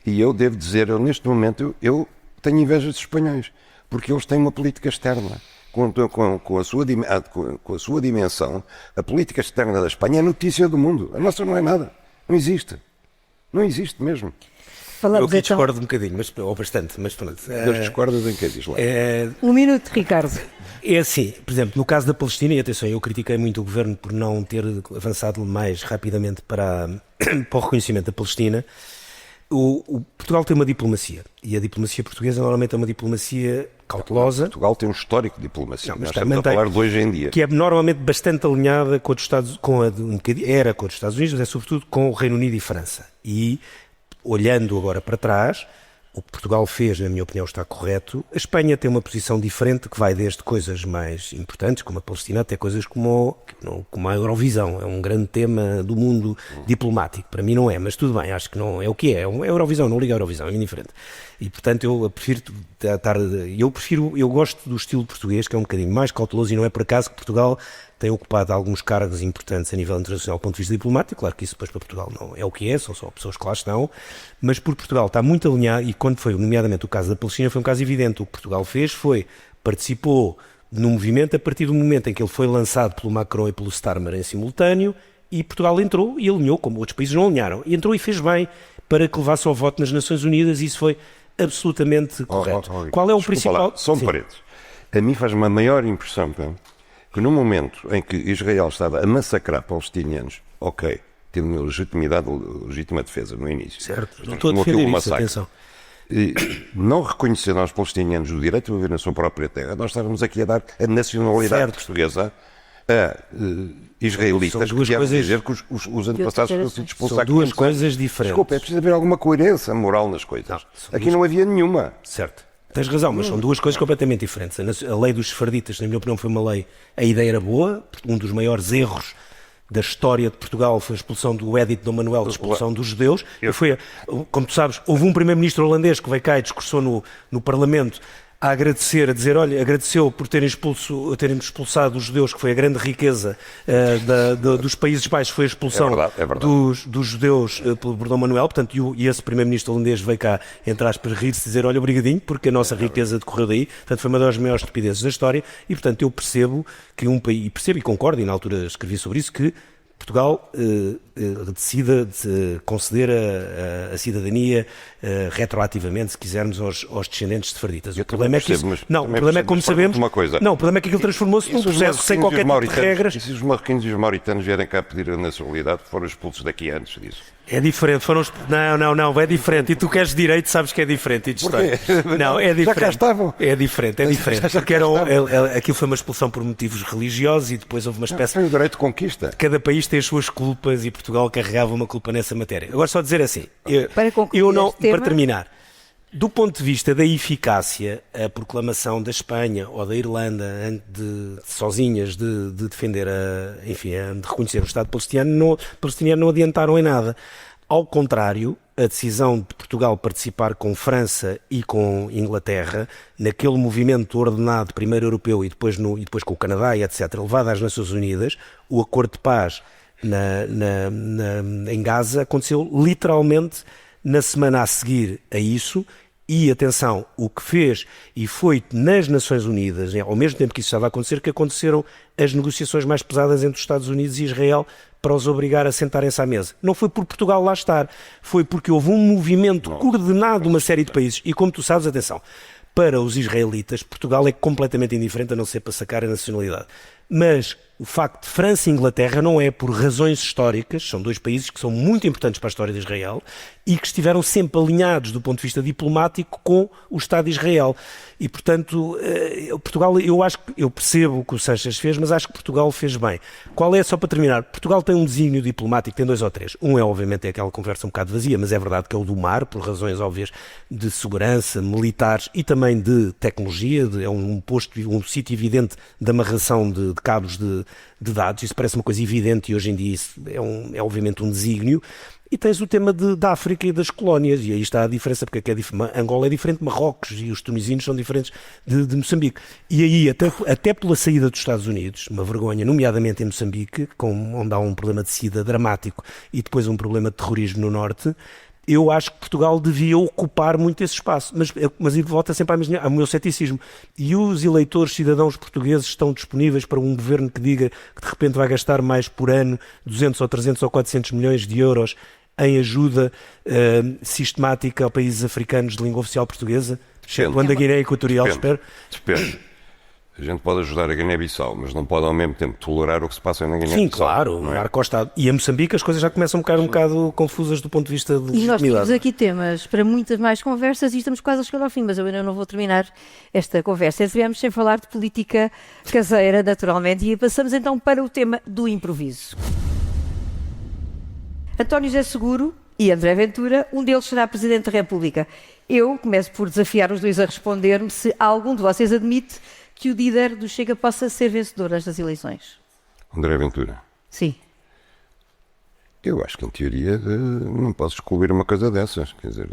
E eu devo dizer, neste momento, eu tenho inveja dos espanhóis, porque eles têm uma política externa. Com a sua dimensão, a política externa da Espanha é notícia do mundo. A nossa não é nada. Não existe. Não existe mesmo. Falamos Eu aqui então. discordo um bocadinho, ou bastante, mas pronto. Deus discordas em que diz lá. Um minuto, Ricardo. É assim, por exemplo, no caso da Palestina, e atenção, eu critiquei muito o governo por não ter avançado mais rapidamente para o reconhecimento da Palestina. O Portugal tem uma diplomacia, e a diplomacia portuguesa normalmente é uma diplomacia cautelosa. Portugal tem um histórico de diplomacia, Não, mas nós estamos a também falar de hoje em dia. Que é normalmente bastante alinhada com a dos Estados, era com os Estados Unidos, mas é sobretudo com o Reino Unido e França. E, olhando agora para trás, o que Portugal fez, na minha opinião, está correto. A Espanha tem uma posição diferente, que vai desde coisas mais importantes, como a Palestina, até coisas como a Eurovisão. É um grande tema do mundo diplomático. Para mim não é, mas tudo bem, acho que não é o que é. É a Eurovisão, não liga a Eurovisão, é indiferente. E, portanto, eu gosto do estilo português, que é um bocadinho mais cauteloso, e não é por acaso que Portugal tem ocupado alguns cargos importantes a nível internacional do ponto de vista diplomático. Claro que isso depois para Portugal não é o que é, são só pessoas que lá estão, mas por Portugal está muito alinhado, e quando foi, nomeadamente, o caso da Palestina, foi um caso evidente. O que Portugal fez foi, participou no movimento a partir do momento em que ele foi lançado pelo Macron e pelo Starmer em simultâneo, e Portugal entrou e alinhou, como outros países não alinharam, e entrou e fez bem para que levasse ao voto nas Nações Unidas, e isso foi absolutamente correto. Qual é o principal... São paredes. A mim faz uma maior impressão, que no momento em que Israel estava a massacrar palestinianos, ok, teve uma legítima defesa no início. Certo, não estou a defender isso, atenção. E não reconhecendo aos palestinianos o direito a viver na sua própria terra, nós estávamos aqui a dar a nacionalidade portuguesa a israelitas, que quer dizer que os antepassados tinham sido expulsados. São duas coisas diferentes. Desculpa, é preciso haver alguma coerência moral nas coisas. Aqui não havia nenhuma. Certo. Tens razão, mas são duas coisas completamente diferentes. A lei dos sefarditas, na minha opinião, foi uma lei... A ideia era boa. Um dos maiores erros da história de Portugal foi a expulsão do Edito Dom Manuel, a expulsão dos judeus. Como tu sabes, houve um primeiro-ministro holandês que veio cá e discursou no Parlamento a agradecer, a dizer, olha, agradeceu por terem expulsado os judeus, que foi a grande riqueza dos Países Baixos, foi a expulsão dos judeus pelo Dom Manuel, portanto, e esse primeiro-ministro holandês veio cá, entre aspas, rir-se e dizer, olha, obrigadinho, porque a nossa riqueza decorreu daí, portanto, foi uma das maiores estupidezes da história, e, portanto, eu percebo que um país, e concordo, e na altura escrevi sobre isso, que Portugal decida de conceder a cidadania retroativamente, se quisermos, aos descendentes de sefarditas. O problema é que isso... Não, o problema é, como sabemos... Não, o problema é que aquilo transformou-se num processo sem qualquer tipo de regras. E se os marroquinos e os mauritanos vierem cá pedir a nacionalidade, foram expulsos daqui antes disso? É diferente, não, é diferente. E tu queres direito, sabes que é diferente. Não, é diferente. Já cá estavam. É diferente. Porque aquilo foi uma expulsão por motivos religiosos, e depois houve uma espécie... Foi o direito de conquista. Cada país tem as suas culpas, e Portugal carregava uma culpa nessa matéria. Agora, só dizer assim, para terminar, do ponto de vista da eficácia, a proclamação da Espanha ou da Irlanda sozinhas de defender, de reconhecer o Estado palestiniano não adiantaram em nada. Ao contrário, a decisão de Portugal participar com França e com Inglaterra, naquele movimento ordenado, primeiro europeu e depois com o Canadá e etc., levado às Nações Unidas, o acordo de paz em Gaza aconteceu literalmente na semana a seguir a isso. E, atenção, o que fez e foi nas Nações Unidas, ao mesmo tempo que isso estava a acontecer, que aconteceram as negociações mais pesadas entre os Estados Unidos e Israel para os obrigar a sentarem-se à mesa. Não foi por Portugal lá estar, foi porque houve um movimento coordenado de uma série de países. E, como tu sabes, atenção, para os israelitas, Portugal é completamente indiferente, a não ser para sacar a nacionalidade. Mas o facto de França e Inglaterra não é por razões históricas, são dois países que são muito importantes para a história de Israel e que estiveram sempre alinhados do ponto de vista diplomático com o Estado de Israel. E, portanto, Portugal, eu percebo o que o Sanches fez, mas acho que Portugal fez bem. Qual é, só para terminar, Portugal tem um desígnio diplomático, tem 2 ou 3. Um é, obviamente, aquela conversa um bocado vazia, mas é verdade que é o do mar, por razões óbvias de segurança, militares e também de tecnologia, é um sítio evidente de amarração de cabos de dados. Isso parece uma coisa evidente e hoje em dia isso é obviamente um desígnio. E tens o tema da África e das colónias, e aí está a diferença, porque Angola é diferente de Marrocos e os tunisinos são diferentes de Moçambique. E aí, até pela saída dos Estados Unidos, uma vergonha, nomeadamente em Moçambique, onde há um problema de sida dramático e depois um problema de terrorismo no norte, eu acho que Portugal devia ocupar muito esse espaço, mas volta sempre ao meu ceticismo. E os eleitores cidadãos portugueses estão disponíveis para um governo que diga que de repente vai gastar mais por ano 200 ou 300 ou 400 milhões de euros em ajuda sistemática a países africanos de língua oficial portuguesa, excetuando a Guiné Equatorial, espero. Depende. A gente pode ajudar a Guiné-Bissau, mas não pode ao mesmo tempo tolerar o que se passa na Guiné-Bissau. Sim, claro, não é? Narco-Estado. E a Moçambique as coisas já começam a ficar um bocado confusas do ponto de vista de E nós temos legitimidade. aqui temas para muitas mais conversas e estamos quase a chegar ao fim, mas eu ainda não vou terminar esta conversa. Viemos sem falar de política caseira, naturalmente, e passamos então para o tema do improviso. António José Seguro e André Ventura, um deles será Presidente da República. Eu começo por desafiar os dois a responder-me se algum de vocês admite que o líder do Chega possa ser vencedor nestas eleições. André Ventura. Sim. Eu acho que, em teoria, não posso excluir uma coisa dessas. Quer dizer,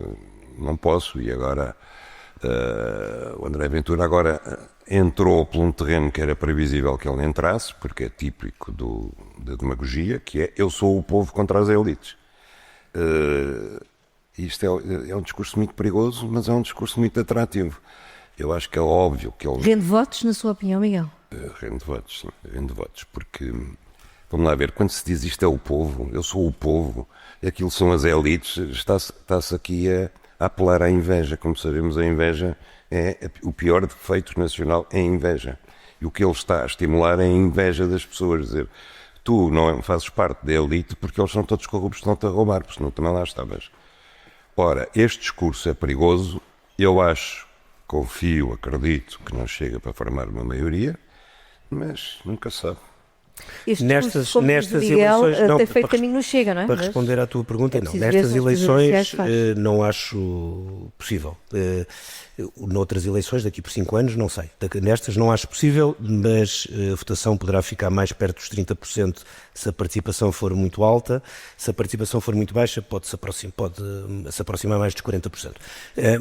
não posso. E agora, o André Ventura agora entrou por um terreno que era previsível que ele entrasse, porque é típico da demagogia, que é eu sou o povo contra as elites. Isto é um discurso muito perigoso, mas é um discurso muito atrativo. Eu acho que é óbvio que ele... Rende votos, na sua opinião, Miguel? Rende votos, sim. Rende votos, porque... Vamos lá ver, quando se diz isto é o povo, eu sou o povo, aquilo são as elites, está-se aqui a apelar à inveja. Como sabemos, a inveja é o pior defeito nacional, é a inveja. E o que ele está a estimular é a inveja das pessoas. Dizer, tu não fazes parte da elite porque eles são todos corruptos, estão-te a roubar, porque senão também lá estavas. Ora, este discurso é perigoso, eu acho, confio, acredito que não chega para formar uma maioria, mas nunca se sabe. Este Nestas discurso, como diz o Miguel, eleições, não, tem feito para caminho no Chega, não é? Para Mas responder à tua pergunta, não. preciso ver Nestas se as eleições presidenciais não acho possível. Noutras eleições, daqui por 5 anos, não sei. Nestas não acho possível, mas a votação poderá ficar mais perto dos 30% se a participação for muito alta. Se a participação for muito baixa, pode se aproximar mais dos 40%.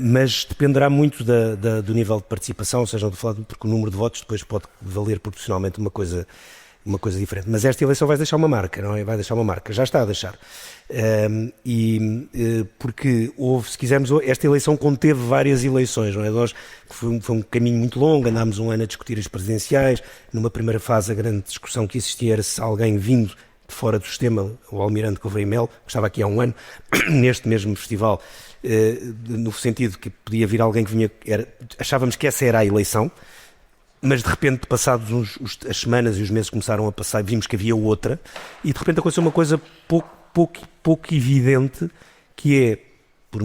Mas dependerá muito do nível de participação, ou seja, porque o número de votos depois pode valer proporcionalmente uma coisa diferente. Mas esta eleição vai deixar uma marca, não é? Vai deixar uma marca. Já está a deixar. Porque houve, se quisermos, esta eleição conteve várias eleições, não é? Foi um caminho muito longo, andámos um ano a discutir as presidenciais. Numa primeira fase, a grande discussão que existia era se alguém vindo de fora do sistema, o Almirante Gouveia Melo, que estava aqui há um ano, neste mesmo festival, no sentido que podia vir alguém que vinha... achávamos que essa era a eleição, mas de repente, passados as semanas e os meses começaram a passar, vimos que havia outra, e de repente aconteceu uma coisa pouco evidente, que é, por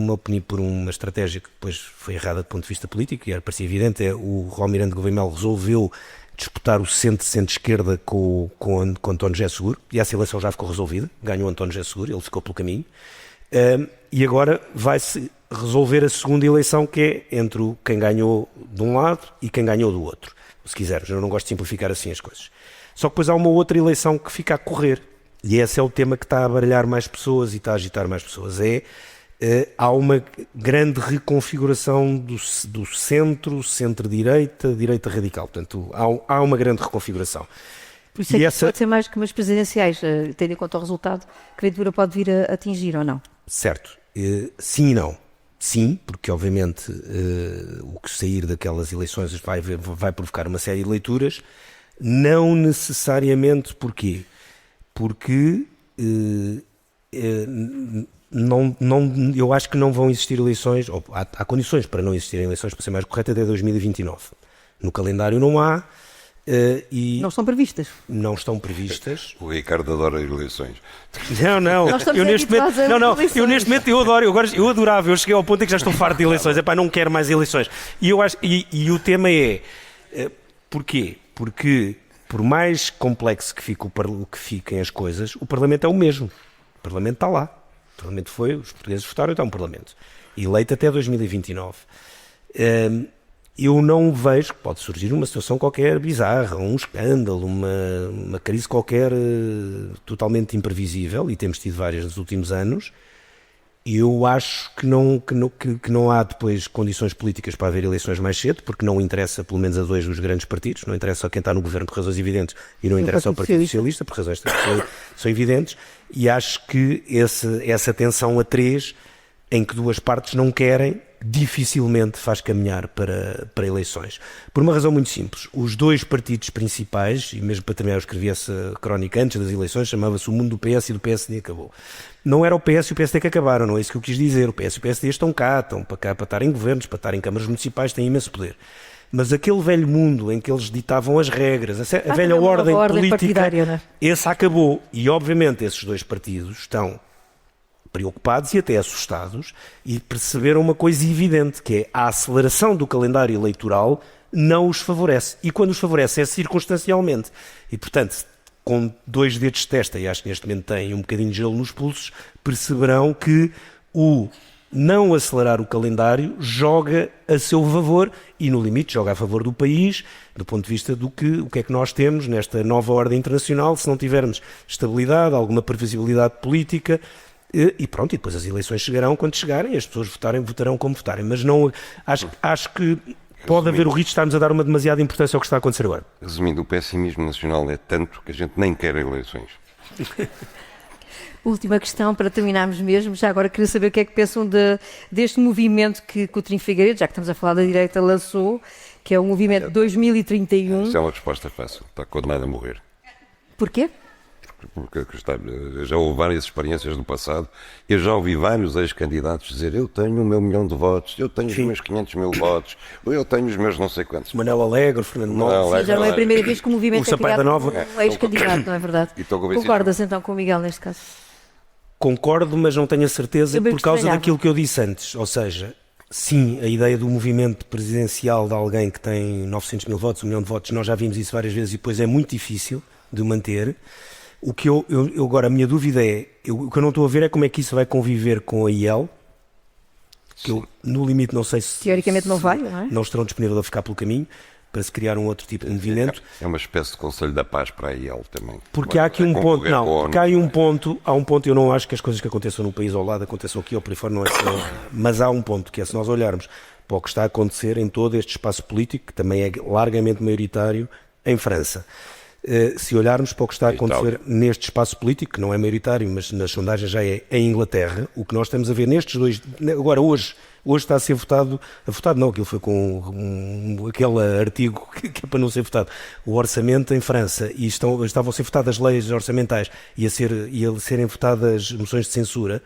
uma estratégia que depois foi errada do ponto de vista político, e parecia evidente, o Almirante Gouveia Melo resolveu disputar o centro-esquerda com António José Seguro, e essa eleição já ficou resolvida, ganhou António José Seguro, ele ficou pelo caminho, e agora vai-se resolver a segunda eleição, que é entre quem ganhou de um lado e quem ganhou do outro. Se quisermos, eu não gosto de simplificar assim as coisas. Só que depois há uma outra eleição que fica a correr, e esse é o tema que está a baralhar mais pessoas e está a agitar mais pessoas. Há uma grande reconfiguração do centro-direita, direita radical. Portanto, há uma grande reconfiguração. Por isso é que pode ser mais que umas presidenciais, tendo em conta o resultado que a Ventura pode vir a atingir, ou não? Certo. Sim e não. Sim, porque obviamente o que sair daquelas eleições vai provocar uma série de leituras, não necessariamente porquê? Porque eu acho que não vão existir eleições, ou há condições para não existirem eleições, para ser mais correto, até 2029. No calendário não há. Não estão previstas. Não estão previstas. O Ricardo adora eleições. Não. Eu neste momento eu adoro. Eu adorava. Eu cheguei ao ponto em que já estou farto de eleições. Não quero mais eleições. E o tema é porquê? Porque por mais complexo que fiquem as coisas, o Parlamento é o mesmo. O Parlamento está lá. O Parlamento os portugueses votaram, então o Parlamento. Eleito até 2029. Eu não vejo que pode surgir uma situação qualquer bizarra, um escândalo, uma crise qualquer totalmente imprevisível, e temos tido várias nos últimos anos. Eu acho que não há depois condições políticas para haver eleições mais cedo, porque não interessa pelo menos a dois dos grandes partidos, não interessa a quem está no governo por razões evidentes e não interessa ao Partido Socialista por razões que são evidentes, e acho que essa tensão a três, em que duas partes não querem, dificilmente faz caminhar para eleições. Por uma razão muito simples. Os dois partidos principais, e mesmo para terminar eu escrevi essa crónica antes das eleições, chamava-se O Mundo do PS e do PSD acabou. Não era o PS e o PSD que acabaram, não é isso que eu quis dizer. O PS e o PSD estão cá para estar em governos, para estar em câmaras municipais, têm imenso poder. Mas aquele velho mundo em que eles ditavam as regras, a velha ordem política, né? Esse acabou. E obviamente esses dois partidos estão preocupados e até assustados e perceberam uma coisa evidente, que é a aceleração do calendário eleitoral não os favorece. E quando os favorece é circunstancialmente. E, portanto, com 2 dedos de testa, e acho que neste momento têm um bocadinho de gelo nos pulsos, perceberão que o não acelerar o calendário joga a seu favor e, no limite, joga a favor do país, do ponto de vista do que, o que é que nós temos nesta nova ordem internacional, se não tivermos estabilidade, alguma previsibilidade política. E pronto, e depois as eleições chegarão quando chegarem, as pessoas votarão como votarem, mas não acho que pode haver o risco de estarmos a dar uma demasiada importância ao que está a acontecer agora. Resumindo, o pessimismo nacional é tanto que a gente nem quer eleições. Última questão para terminarmos mesmo, já agora queria saber o que é que pensam deste movimento que Coutinho Figueiredo, já que estamos a falar da direita, lançou, que é o movimento 2031. Isso é uma resposta fácil, está condenado a morrer. Porquê? Porque já houve várias experiências no passado, eu já ouvi vários ex-candidatos dizer: eu tenho o meu 1 milhão de votos, eu tenho os meus 500 mil votos, eu tenho os meus não sei quantos. Manuel Alegre, Fernando Moura. Já não é a primeira vez que o movimento é criado um ex-candidato, não é verdade? Concordas então com o Miguel neste caso? Concordo, mas não tenho a certeza por causa daquilo que eu disse antes, ou seja, sim, a ideia do movimento presidencial de alguém que tem 900 mil votos, 1 milhão de votos, nós já vimos isso várias vezes e depois é muito difícil de manter. O que eu agora, a minha dúvida é, o que eu não estou a ver é como é que isso vai conviver com a IEL, que eu, no limite, não sei se... Teoricamente não vai, não é? Não estarão disponíveis a ficar pelo caminho, para se criar um outro tipo de movimento. É uma espécie de Conselho da Paz para a IEL também. Porque há aqui um ponto, há um ponto, eu não acho que as coisas que aconteçam no país ao lado aconteçam aqui ou por aí fora, não é, mas há um ponto, que é se nós olharmos para o que está a acontecer em todo este espaço político, que também é largamente maioritário em França. Se olharmos para o que está a acontecer neste espaço político, que não é maioritário, mas nas sondagens já é em Inglaterra, o que nós estamos a ver nestes dois... Agora, hoje está a ser votado não, aquilo foi com aquele artigo que é para não ser votado, o orçamento em França, e estavam a ser votadas leis orçamentais e a serem votadas moções de censura,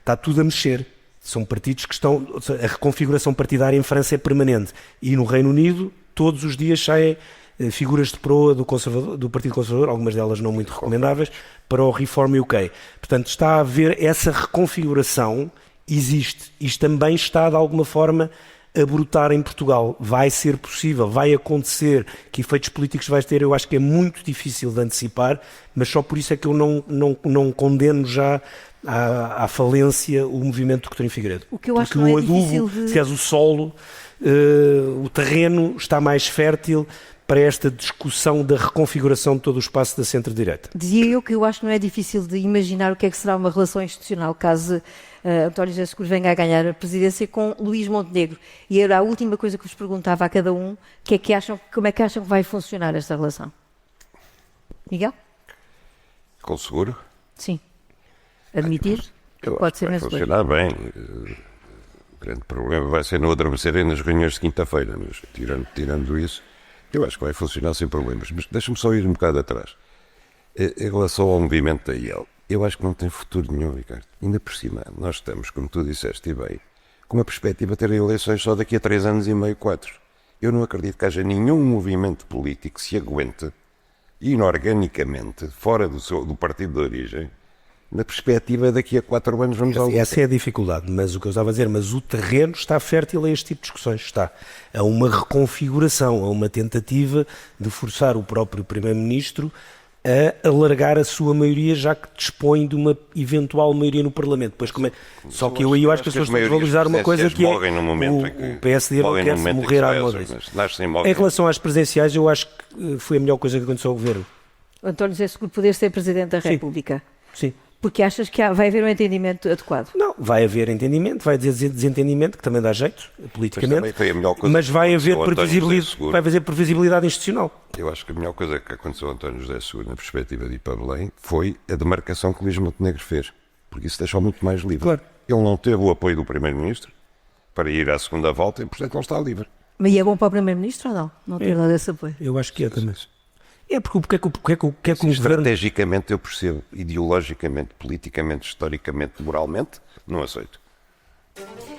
está tudo a mexer. São partidos que estão... A reconfiguração partidária em França é permanente. E no Reino Unido, todos os dias saem figuras de proa do Partido Conservador, algumas delas não muito recomendáveis, para o Reform UK. Portanto, está a haver essa reconfiguração, existe. Isto também está, de alguma forma, a brotar em Portugal. Vai ser possível, vai acontecer. Que efeitos políticos vai ter, eu acho que é muito difícil de antecipar, mas só por isso é que eu não condeno já à falência o movimento do Coutinho Figueiredo. O que eu acho que não é difícil de... Se és o solo, o terreno está mais fértil para esta discussão da reconfiguração de todo o espaço da centro-direita. Dizia eu que eu acho que não é difícil de imaginar o que é que será uma relação institucional caso António José Seguro venha a ganhar a presidência com Luís Montenegro. E era a última coisa que vos perguntava a cada um, como é que acham que vai funcionar esta relação? Miguel? Com seguro? Sim. Admitir? Pode ser vai funcionar bem. O grande problema vai ser não adormecerem nas reuniões de quinta-feira, mas tirando isso, eu acho que vai funcionar sem problemas. Mas deixa-me só ir um bocado atrás. Em relação ao movimento da IEL, eu acho que não tem futuro nenhum, Ricardo. Ainda por cima, nós estamos, como tu disseste e bem, com uma perspectiva de ter eleições só daqui a 3 anos e meio, 4. Eu não acredito que haja nenhum movimento político que se aguente inorganicamente, fora do partido de origem, na perspectiva daqui a 4 anos vamos ao... Essa é a dificuldade, mas o que eu estava a dizer, mas o terreno está fértil a este tipo de discussões, está. A uma reconfiguração, a uma tentativa de forçar o próprio Primeiro-Ministro a alargar a sua maioria, já que dispõe de uma eventual maioria no Parlamento. Depois, só que eu acho que as pessoas têm que valorizar uma coisa que é o PSD não quer se morrer à moda. Em relação às presidenciais, eu acho que foi a melhor coisa que aconteceu ao Governo. António José Seguro poder ser Presidente da República. Sim. Porque achas que vai haver um entendimento adequado? Não, vai haver entendimento, vai haver desentendimento, que também dá jeito, politicamente, mas vai haver previsibilidade institucional. Eu acho que a melhor coisa que aconteceu a António José Seguro, na perspectiva de ir para Belém, foi a demarcação que Luís Montenegro fez, porque isso deixou muito mais livre. Claro. Ele não teve o apoio do Primeiro-Ministro, para ir à segunda volta e, portanto, ele está livre. Mas é bom para o Primeiro-Ministro ou não? Não ter dado esse apoio? Eu acho que é também. É porque o que é que o governo... Estrategicamente eu percebo, ideologicamente, politicamente, historicamente, moralmente, não aceito.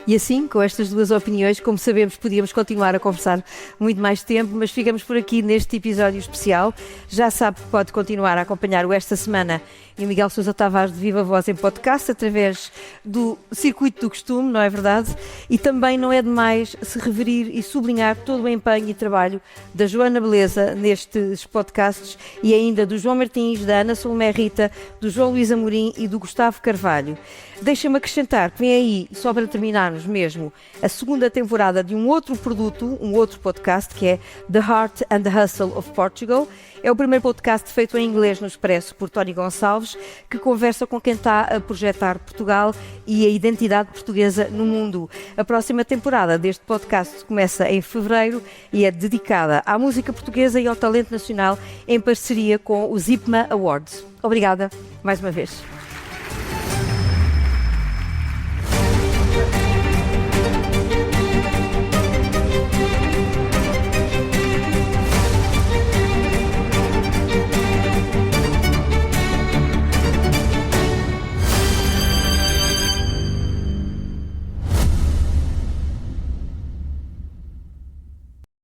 E assim, com estas duas opiniões, como sabemos, podíamos continuar a conversar muito mais tempo, mas ficamos por aqui neste episódio especial. Já sabe que pode continuar a acompanhar o Esta Semana e o Miguel Sousa Tavares de Viva Voz em podcast, através do Circuito do Costume, não é verdade? E também não é demais se referir e sublinhar todo o empenho e trabalho da Joana Beleza nestes podcasts e ainda do João Martins, da Ana Salomé Rita, do João Luís Amorim e do Gustavo Carvalho. Deixa-me acrescentar que vem aí, só para terminarmos mesmo, a segunda temporada de um outro produto, um outro podcast, que é The Heart and the Hustle of Portugal. É o primeiro podcast feito em inglês no Expresso por Tony Gonçalves, que conversa com quem está a projetar Portugal e a identidade portuguesa no mundo. A próxima temporada deste podcast começa em fevereiro e é dedicada à música portuguesa e ao talento nacional em parceria com os IPMA Awards. Obrigada mais uma vez.